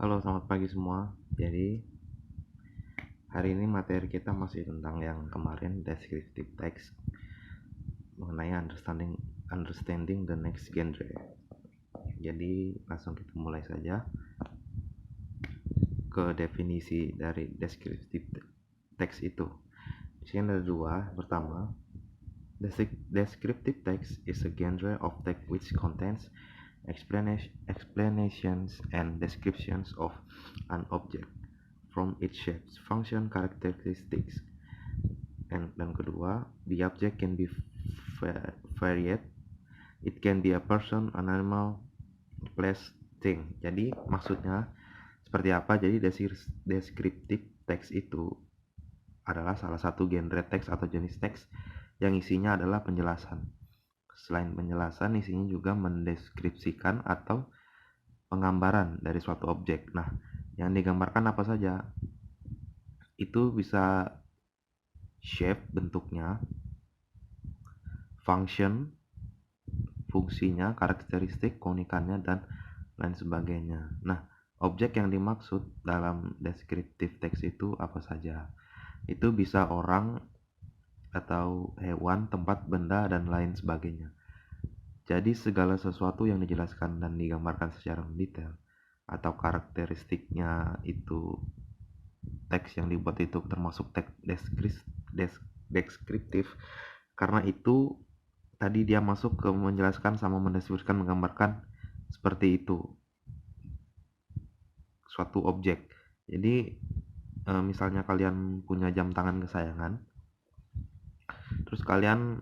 Halo, selamat pagi semua. Jadi, hari ini materi kita masih tentang yang kemarin, descriptive text, mengenai understanding the next genre. Jadi, langsung kita mulai saja ke definisi dari descriptive text itu. Di sini ada dua. Pertama, descriptive text is a genre of text which contains explanations and descriptions of an object from its shapes, function, characteristics. Dan kedua, the object can be varied. It can be a person, an animal, place, thing. Jadi maksudnya seperti apa? Jadi descriptive text itu adalah salah satu genre teks atau jenis teks yang isinya adalah penjelasan. Selain penjelasan, isinya juga mendeskripsikan atau penggambaran dari suatu objek. Nah, yang digambarkan apa saja? Itu bisa shape, bentuknya, function, fungsinya, karakteristik, keunikannya, dan lain sebagainya. Nah, objek yang dimaksud dalam descriptive text itu apa saja? Itu bisa orang atau hewan, tempat, benda, dan lain sebagainya. Jadi segala sesuatu yang dijelaskan dan digambarkan secara mendetail atau karakteristiknya itu teks yang dibuat itu termasuk teks deskriptif, karena itu tadi dia masuk ke menjelaskan sama mendeskripsikan, menggambarkan seperti itu suatu objek. Jadi misalnya kalian punya jam tangan kesayangan, terus kalian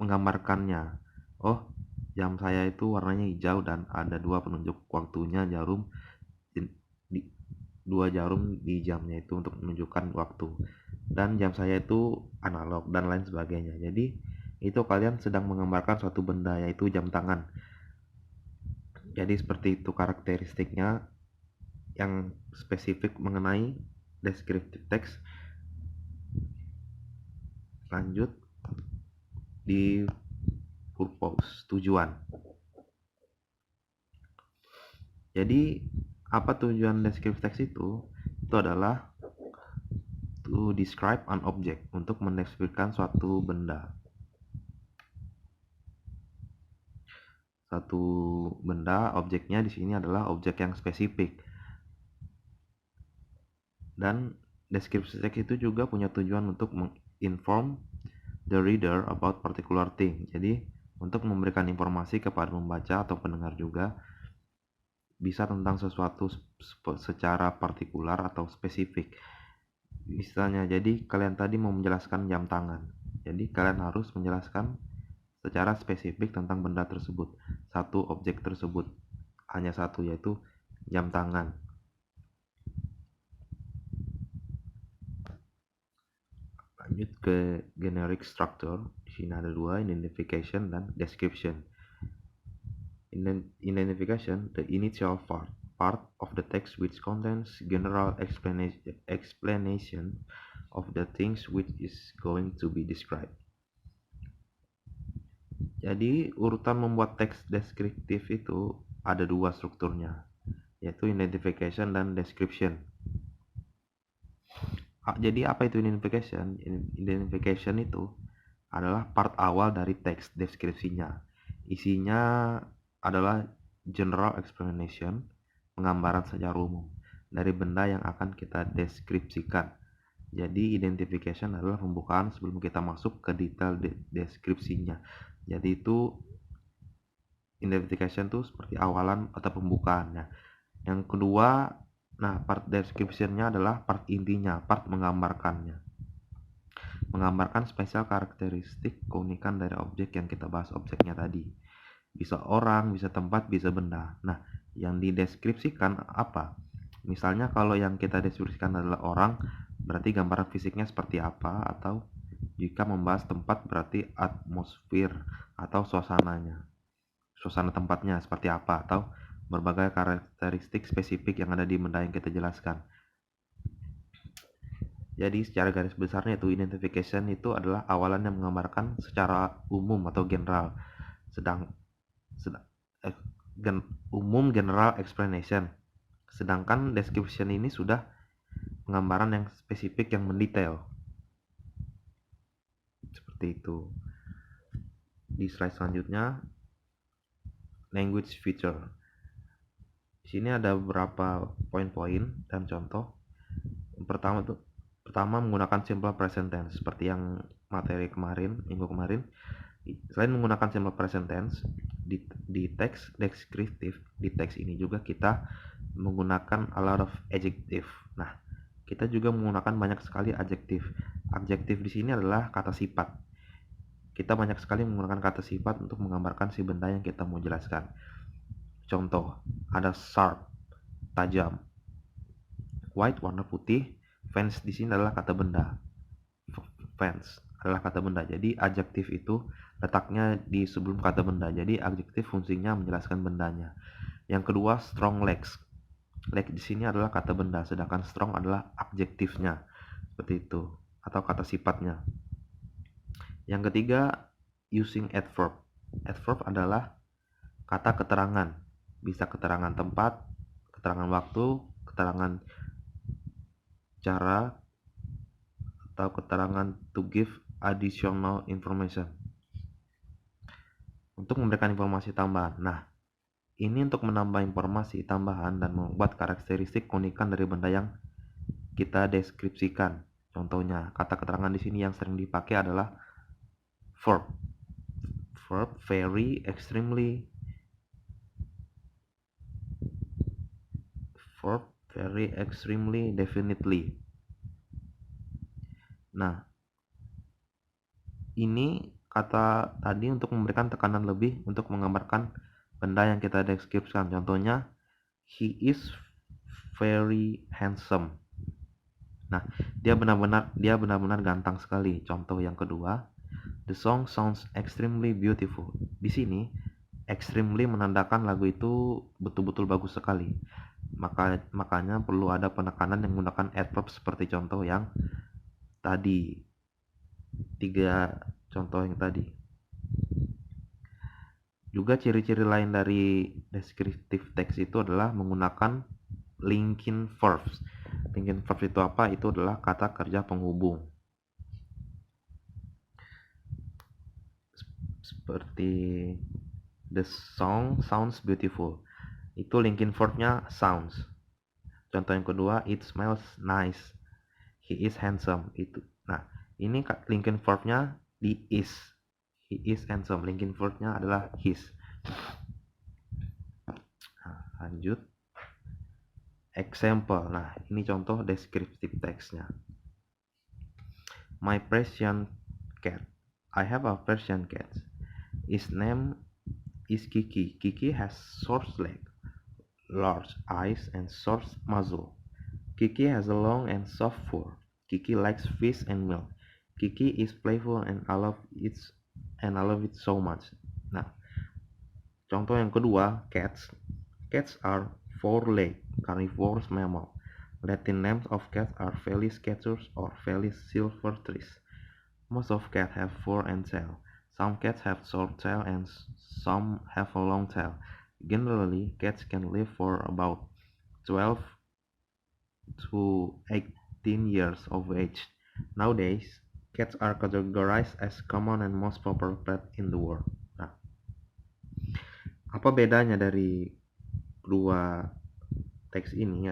menggambarkannya. Oh, jam saya itu warnanya hijau dan ada dua penunjuk waktunya, dua jarum di jamnya itu untuk menunjukkan waktu, dan jam saya itu analog dan lain sebagainya. Jadi itu kalian sedang menggambarkan suatu benda, yaitu jam tangan. Jadi seperti itu karakteristiknya yang spesifik mengenai descriptive text. Lanjut di purpose, tujuan. Jadi apa tujuan descriptive text itu? Itu adalah to describe an object, untuk mendeskripsikan suatu benda. Satu benda, objeknya di sini adalah objek yang spesifik. Dan descriptive text itu juga punya tujuan untuk menginform the reader about particular thing. Jadi untuk memberikan informasi kepada membaca atau pendengar juga bisa tentang sesuatu secara partikular atau spesifik. Misalnya, jadi kalian tadi mau menjelaskan jam tangan. Jadi kalian harus menjelaskan secara spesifik tentang benda tersebut, satu objek tersebut, hanya satu, yaitu jam tangan. Lanjut ke generic structure. Di sini ada dua, identification dan description. Identification, the initial part of the text which contains general explanation of the things which is going to be described. Jadi urutan membuat teks deskriptif itu ada dua strukturnya, yaitu identification dan description. Jadi apa itu identification? Identification itu adalah part awal dari teks deskripsinya. Isinya adalah general explanation, penggambaran secara umum dari benda yang akan kita deskripsikan. Jadi identification adalah pembukaan sebelum kita masuk ke detail deskripsinya. Jadi itu identification tuh seperti awalan atau pembukaannya. Yang kedua, nah part description-nya adalah part intinya, part menggambarkannya. Menggambarkan spesial karakteristik keunikan dari objek yang kita bahas, objeknya tadi. Bisa orang, bisa tempat, bisa benda. Nah, yang dideskripsikan apa? Misalnya kalau yang kita deskripsikan adalah orang, berarti gambaran fisiknya seperti apa, atau jika membahas tempat berarti atmosfer atau suasananya. Suasana tempatnya seperti apa, atau berbagai karakteristik spesifik yang ada di benda yang kita jelaskan. Jadi secara garis besarnya itu identification itu adalah awalan yang menggambarkan secara umum atau general. Umum general explanation. Sedangkan description ini sudah penggambaran yang spesifik, yang mendetail. Seperti itu. Di slide selanjutnya, language feature. Di sini ada beberapa poin-poin dan contoh. Yang pertama menggunakan simple present tense seperti yang materi minggu kemarin. Selain menggunakan simple present tense di teks deskriptif, di teks ini juga kita menggunakan a lot of adjective. Nah, kita juga menggunakan banyak sekali adjektif. Adjektif di sini adalah kata sifat. Kita banyak sekali menggunakan kata sifat untuk menggambarkan si benda yang kita mau jelaskan. Contoh, ada sharp, tajam. White, warna putih. Fence di sini adalah kata benda. Fence adalah kata benda. Jadi adjektif itu letaknya di sebelum kata benda. Jadi adjektif fungsinya menjelaskan bendanya. Yang kedua, strong legs. Leg di sini adalah kata benda, sedangkan strong adalah adjektifnya. Seperti itu, atau kata sifatnya. Yang ketiga, using adverb. Adverb adalah kata keterangan. Bisa keterangan tempat, keterangan waktu, keterangan cara, atau keterangan to give additional information. Untuk memberikan informasi tambahan. Nah, ini untuk menambah informasi tambahan dan membuat karakteristik keunikan dari benda yang kita deskripsikan. Contohnya, kata keterangan di sini yang sering dipakai adalah verb. Verb, very, extremely. Verb, very, extremely, definitely. Nah, ini kata tadi untuk memberikan tekanan lebih untuk menggambarkan benda yang kita deskripsikan. Contohnya, he is very handsome. Nah, dia benar-benar ganteng sekali. Contoh yang kedua, the song sounds extremely beautiful. Di sini, extremely menandakan lagu itu betul-betul bagus sekali. Makanya perlu ada penekanan yang menggunakan adverb seperti contoh yang tadi. 3 contoh yang tadi. Juga ciri-ciri lain dari descriptive text itu adalah menggunakan linking verbs. Linking verbs itu apa? Itu adalah kata kerja penghubung. Seperti the song sounds beautiful. Itu linking verbnya sounds. Contoh yang kedua, it smells nice. He is handsome. Itu. Nah, ini linking verbnya di is. He is handsome. Linking verbnya adalah his. Nah, lanjut. Example. Nah, ini contoh descriptive textnya. My Persian cat. I have a Persian cat. His name is Kiki. Kiki has short legs, large eyes, and short muzzle. Kiki has a long and soft fur. Kiki likes fish and milk. Kiki is playful and I love it so much. Nah, contoh yang kedua, cats. Cats are four-legged carnivorous mammal. Latin names of cats are Felis catus or Felis silvestris. Most of cats have fur and tail. Some cats have short tail and some have a long tail. Generally, cats can live for about 12 to 18 years of age. Nowadays, cats are categorized as common and most popular pet in the world. Nah, apa bedanya dari dua teks ini?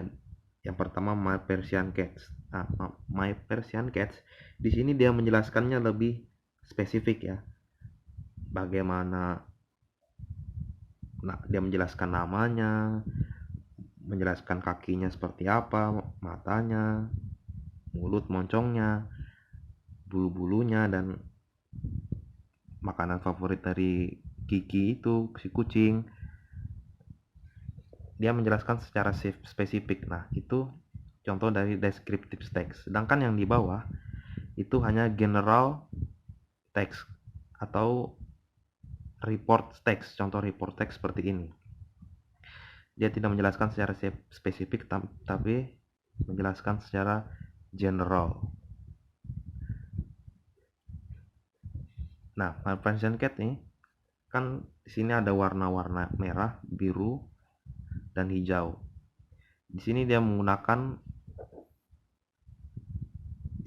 Yang pertama, My Persian Cats. Nah, My Persian Cats di sini dia menjelaskannya lebih spesifik ya. Bagaimana dia menjelaskan namanya, menjelaskan kakinya seperti apa, matanya, mulut moncongnya, bulu-bulunya, dan makanan favorit dari Kiki itu si kucing. Dia menjelaskan secara spesifik. Nah, itu contoh dari descriptive text. Sedangkan yang di bawah itu hanya general text atau report text. Contoh report text seperti ini. Dia tidak menjelaskan secara spesifik tapi menjelaskan secara general. Nah, My Persian Cat nih kan di sini ada warna-warna merah, biru, dan hijau. Di sini dia menggunakan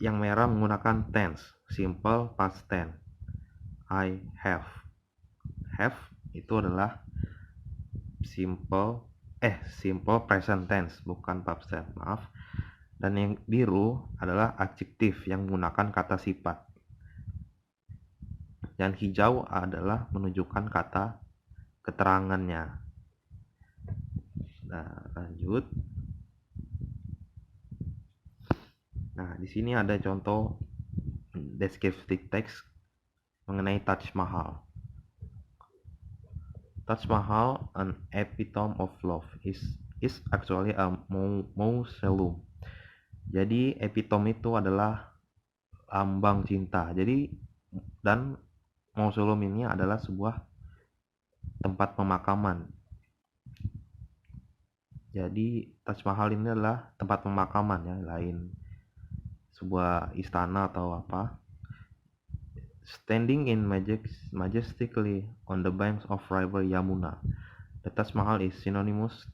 yang merah menggunakan tense, simple past tense. I have. Have itu adalah simple present tense, bukan past tense, maaf. Dan yang biru adalah adjektif yang menggunakan kata sifat. Dan hijau adalah menunjukkan kata keterangannya. Nah, lanjut. Nah, di sini ada contoh descriptive text mengenai Taj Mahal. Taj Mahal, an epitome of love, is actually a mausoleum. Jadi epitome itu adalah lambang cinta. Jadi dan mausoleum ini adalah sebuah tempat pemakaman. Jadi Taj Mahal ini adalah tempat pemakaman ya, lain sebuah istana atau apa. Standing in majestically on the banks of river Yamuna, the Taj Mahal is synonymous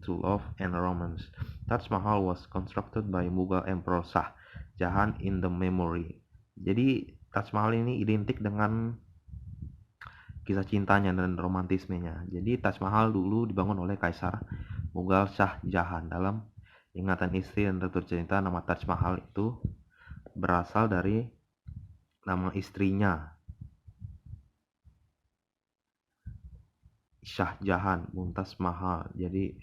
to love and romance. Taj Mahal was constructed by Mughal Emperor Shah Jahan in the memory. Jadi Taj Mahal ini identik dengan kisah cintanya dan romantismenya. Jadi Taj Mahal dulu dibangun oleh Kaisar Mughal Shah Jahan. Dalam ingatan istri dan tutur cinta, nama Taj Mahal itu berasal dari nama istrinya, Shah Jahan, Mumtaz Mahal. Jadi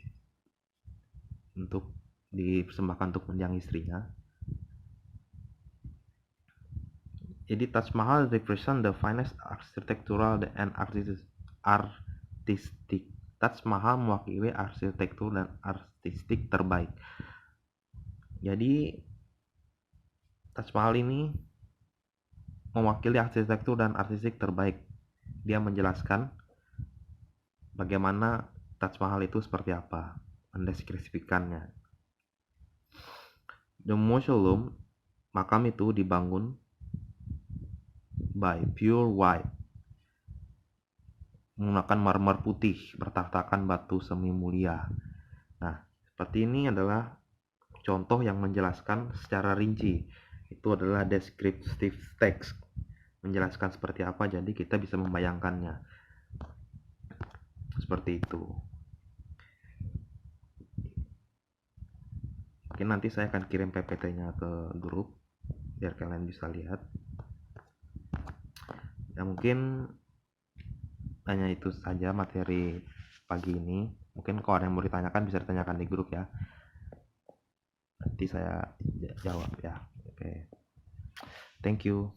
untuk dipersembahkan untuk mendiang istrinya. Jadi Taj Mahal represent the finest architectural and artistic. Taj Mahal mewakili arsitektur dan artistik terbaik. Jadi Taj Mahal ini mewakili arsitektur dan artistik terbaik. Dia menjelaskan bagaimana Taj Mahal itu seperti apa, mendeskripsikannya. The mausoleum, makam itu dibangun by pure white, menggunakan marmer putih bertahtakan batu semi mulia. Nah, seperti ini adalah contoh yang menjelaskan secara rinci. Itu adalah descriptive text, menjelaskan seperti apa, jadi kita bisa membayangkannya seperti itu. Mungkin nanti saya akan kirim PPT-nya ke grup biar kalian bisa lihat. Ya mungkin hanya itu saja materi pagi ini. Mungkin kalau ada yang mau ditanyakan bisa ditanyakan di grup ya. Nanti saya jawab ya. Oke. Thank you.